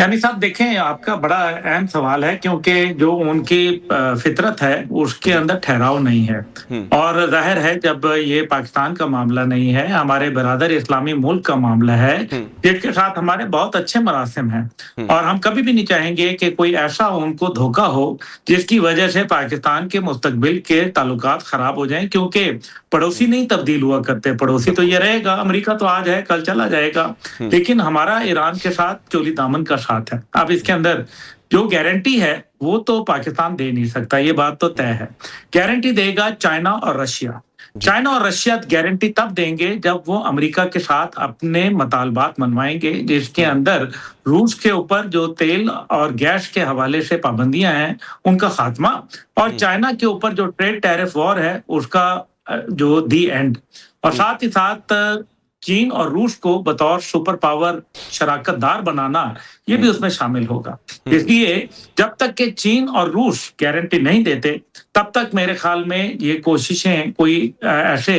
यानी साहब देखें, आपका बड़ा अहम सवाल है क्योंकि जो उनकी फितरत है, उसके जी। अंदर ठहराव नहीं है। हुँ, और ज़ाहिर है जब ये पाकिस्तान का मामला नहीं है, हमारे बिरादर इस्लामी मुल्क का मामला है, हुँ, जिसके साथ हमारे बहुत अच्छे मरासिम हैं। हुँ, और हम कभी भी नहीं चाहेंगे कि कोई ऐसा उनको धोखा हो, जिसकी वजह से पाकिस्तान के मुस्तकबिल के ताल्लुकात खराब हो जाएँ, क्योंकि हुँ, पड़ोसी नहीं तब्दील हुआ करते, पड़ोसी तो बिल्कुल। ये रहेगा, अमेरिका तो आज है, कल चला जाएगा। हुँ, लेकिन हमारा ईरान के साथ चोली दामन का साथ है। अब इसके हुँ, अंदर जो गारंटी है, वो तो पाकिस्तान दे नहीं सकता, ये बात तो तय है। गारंटी देगा चाइना और रशिया। जी, चाइना और रशिया गारंटी तब देंगे जब वो अमेरिका के साथ अपने मुतालबात मनवाएँगे, जिसके हुँ, अंदर रूस के ऊपर जो तेल और गैस के हवाले से पाबंदियाँ हैं, उनका खात्मा, और हुँ, चाइना के ऊपर जो ट्रेड टैरिफ वॉर है, उसका जो दी एंड। और हुँ, साथ ही साथ चीन और रूस को बतौर सुपर पावर शराकतदार बनाना, ये भी हुँ, उसमें शामिल होगा। हुँ, इसलिए जब तक कि चीन और रूस गारंटी नहीं देते, तब तक मेरे ख़्याल में ये कोशिशें कोई ऐसे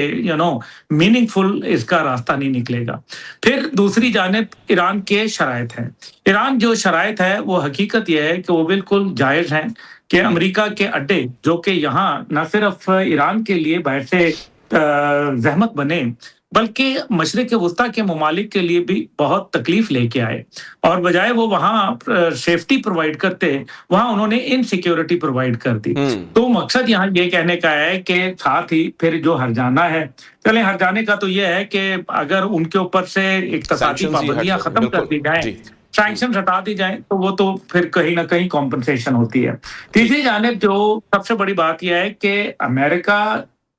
मीनिंगफुल इसका रास्ता नहीं निकलेगा। फिर दूसरी जानिब ईरान के शराइत हैं। ईरान जो शराइत है, वो हकीकत ये है कि वो बिल्कुल जायज़ हैं कि हुँ, अमेरिका के अड्डे, जो कि यहाँ न सिर्फ़ ईरान के लिए बायसे ज़हमत बने, बल्कि मशरिक़ वुस्ता के ममालिक के लिए भी बहुत तकलीफ लेके आए। और बजाय वो वहाँ सेफ्टी प्रोवाइड करते, वहाँ उन्होंने इनसिक्योरिटी प्रोवाइड कर दी। हुँ, तो मकसद यहाँ ये कहने का है कि साथ ही फिर जो हर्जाना है, चलें हर्जाने का तो ये है कि अगर उनके ऊपर से इक़्तिसादी सैंक्शंस ही हट पाबंदियाँ जाएँ, खत्म कर बिल्कुल। दी जाएँ, जी, हुँ, सैंक्शंस हटा दी जाएँ, तो वो तो फिर कहीं न कहीं कॉम्पेंसेशन होती है। ठीक। तीसरी जानिब जो सबसे बड़ी बात ये है कि अमेरिका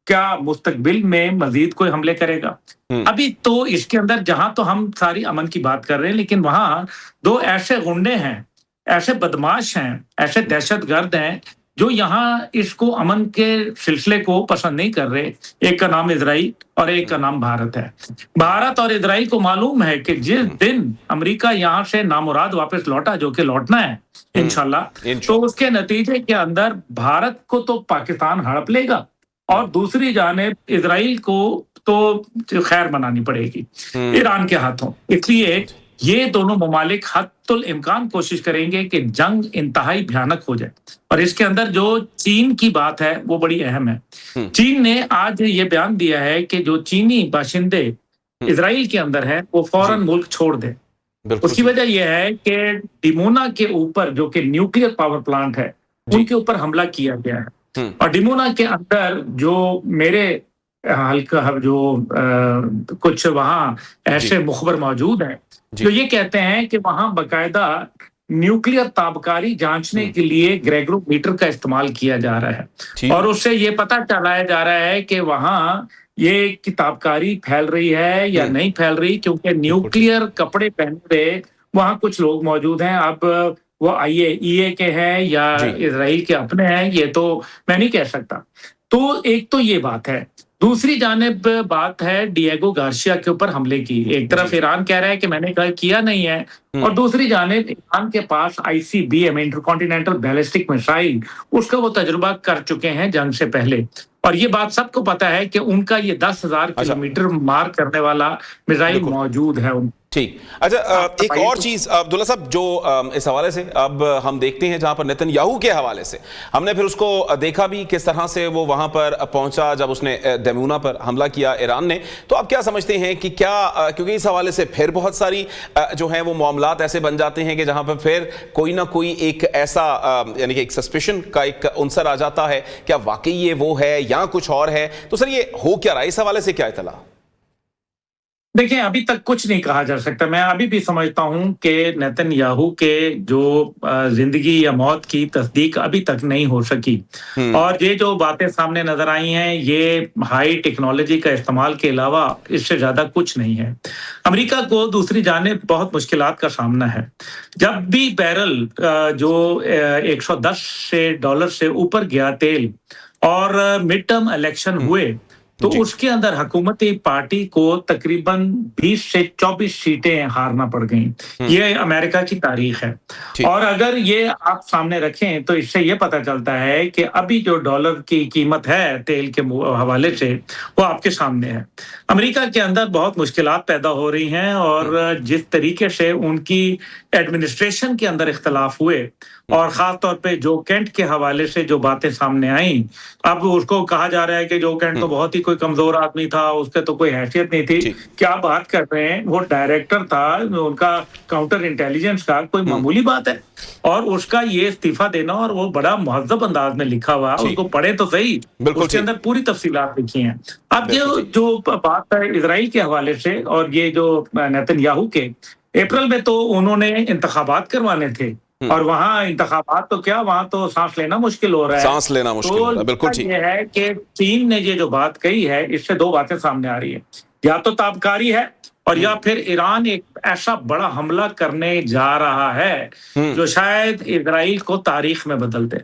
क्या मुस्तकबिल में मज़ीद कोई हमले करेगा? हुँ, अभी तो इसके अंदर जहाँ तो हम सारी अमन की बात कर रहे हैं, लेकिन वहाँ 2 ऐसे गुंडे हैं, ऐसे बदमाश हैं, ऐसे हुँ, दहशतगर्द हैं, जो यहाँ इसको अमन के सिलसिले को पसंद नहीं कर रहे। एक का नाम इज़राइल और एक हुँ, का नाम भारत है। भारत और इज़राइल को मालूम है कि जिस हुँ, दिन अमेरिका यहाँ से नामुराद वापस लौटा, जो कि लौटना है हुँ, इंशाल्लाह, तो इंशाल्लाह। उसके नतीजे के अंदर भारत को तो पाकिस्तान हड़प लेगा, हुँ, और दूसरी जानिब इज़राइल को तो खैर मनानी पड़ेगी हुँ, ईरान के हाथों। इसलिए जी, ये दोनों ममालिक हत्तुल इम्कान कोशिश करेंगे कि जंग इंतहाई भयानक हो जाए। और इसके अंदर जो चीन की बात है, वो बड़ी अहम है। हुँ, चीन ने आज ये बयान दिया है कि जो चीनी बाशिंदे हुँ, इज़राइल के अंदर हैं, वो जी, फौरन मुल्क छोड़ दें। बिल्कुल उसकी सही। वजह ये है कि डिमोना के ऊपर, जो कि न्यूक्लियर पावर प्लांट है, जी, उनके ऊपर हमला किया गया है। हुँ, और डिमोना के अंदर जो मेरे हल्का जो कुछ वहाँ जी, ऐसे मुखबर मौजूद हैं, जो जी, ये कहते हैं कि वहाँ बाकायदा न्यूक्लियर ताबकारी जाँचने हुँ, के लिए ग्रेगरोमीटर का इस्तेमाल किया जा रहा है। ठीक और है। उससे ये पता चलाया जा रहा है कि वहाँ ये कि ताबकारी फैल रही है या हुँ, नहीं फैल रही, क्योंकि बिल्कुल ठीक। न्यूक्लियर कपड़े पहने हुए वहाँ कुछ लोग मौजूद हैं। अब वो आईएईए के हैं या जी, इज़राइल के अपने हैं, ये तो मैं नहीं कह सकता। तो एक तो ये बात है। दूसरी जानिब बात है डिएगो गार्सिया के ऊपर हमले की। एक तरफ जी, ईरान कह रहा है कि मैंने किया नहीं है, हुँ, और दूसरी जानिब ईरान के पास आईसीबीएम, इंटरकॉन्टिनेंटल बैलिस्टिक मिसाइल, उसका वो तजुर्बा कर चुके हैं जंग से पहले। और ये बात सबको पता है कि उनका ये 10,000 अच्छा, किलोमीटर मार करने वाला मिसाइल बिल्कुल। मौजूद है उन। ठीक। अच्छा, आप एक बताइए और कुछ? चीज़ अब्दुल्ला साहब जो इस हवाले से अब हम देखते हैं जहाँ पर नेतन्याहू के हवाले से हमने फिर उसको देखा भी किस तरह से वो वहाँ पर पहुँचा जब उसने दमूना पर हमला किया ईरान ने। तो आप क्या समझते हैं कि क्या क्योंकि इस हवाले से फिर बहुत सारी जो हैं वो मामलात ऐसे बन जाते हैं कि जहाँ पर फिर कोई ना कोई एक ऐसा यानी कि एक सस्पिशन का एक अंसर आ जाता है, क्या वाकई ये वो है या कुछ और है? तो सर ये हो क्या रहा है, इस हवाले से क्या इत्तला? देखिए, अभी तक कुछ नहीं कहा जा सकता। मैं अभी भी समझता हूँ कि नेतन्याहू के जो ज़िंदगी या मौत की तस्दीक अभी तक नहीं हो सकी। हुँ, और ये जो बातें सामने नज़र आई हैं, ये हाई टेक्नोलॉजी का इस्तेमाल के अलावा इससे ज़्यादा कुछ नहीं है। अमेरिका को दूसरी जानिब बहुत मुश्किलात का सामना है। जब भी बैरल जो $110 से डॉलर से ऊपर गया तेल, और मिड टर्म इलेक्शन हुँ, हुए, तो जी, उसके अंदर हुकूमती पार्टी को तकरीबन 20 से 24 सीटें हारना पड़ गईं। हुँ, ये अमेरिका की तारीख है। ठीक। और अगर ये आप सामने रखें, तो इससे ये पता चलता है कि अभी जो डॉलर की कीमत है तेल के हवाले से, वो आपके सामने है। अमेरिका के अंदर बहुत मुश्किलात पैदा हो रही हैं, हुँ, और जिस तरीके से उनकी एडमिनिस्ट्रेशन के अंदर इख्तलाफ हुए और खास तौर पे जो केंट के हवाले से जो बातें सामने आई, अब उसको कहा जा रहा है कि जो केंट तो बहुत ही कोई कमजोर आदमी था, उसके तो कोई हैसियत नहीं थी। क्या बात कर रहे हैं, वो डायरेक्टर था उनका काउंटर इंटेलिजेंस का, कोई मामूली बात है? और उसका ये इस्तीफा देना, और वो बड़ा मुहज्जब अंदाज में लिखा हुआ, उसको पढ़े तो सही, उसके अंदर पूरी तफसीलात लिखी हैं। अब जो बात है इजराइल के हवाले से और ये जो नेतन्याहू के, अप्रैल में तो उन्होंने इंतखाबात करवाने थे और वहां इंतखाबात तो क्या, वहां तो सांस लेना मुश्किल हो रहा है। सांस लेना मुश्किल हो रहा है, बिल्कुल ठीक। ये है कि चीन ने ये जो बात कही है, इससे दो बातें सामने आ रही है, या तो ताबकारी है और या फिर ईरान एक ऐसा बड़ा हमला करने जा रहा है जो शायद इजराइल को तारीख में बदल दे।